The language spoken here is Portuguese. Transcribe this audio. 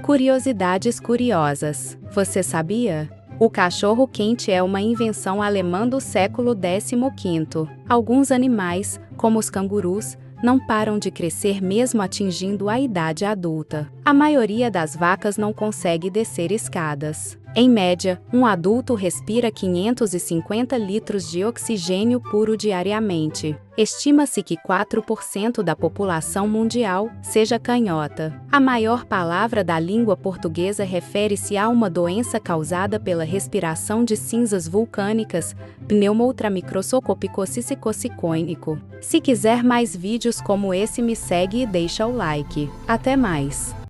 Curiosidades curiosas. Você sabia? O cachorro-quente é uma invenção alemã do século XV. Alguns animais, como os cangurus, não param de crescer mesmo atingindo a idade adulta. A maioria das vacas não consegue descer escadas. Em média, um adulto respira 550 litros de oxigênio puro diariamente. Estima-se que 4% da população mundial seja canhota. A maior palavra da língua portuguesa refere-se a uma doença causada pela respiração de cinzas vulcânicas, pneumoultramicroscópico-cicicocicônico. Se quiser mais vídeos como esse, me segue e deixa o like. Até mais!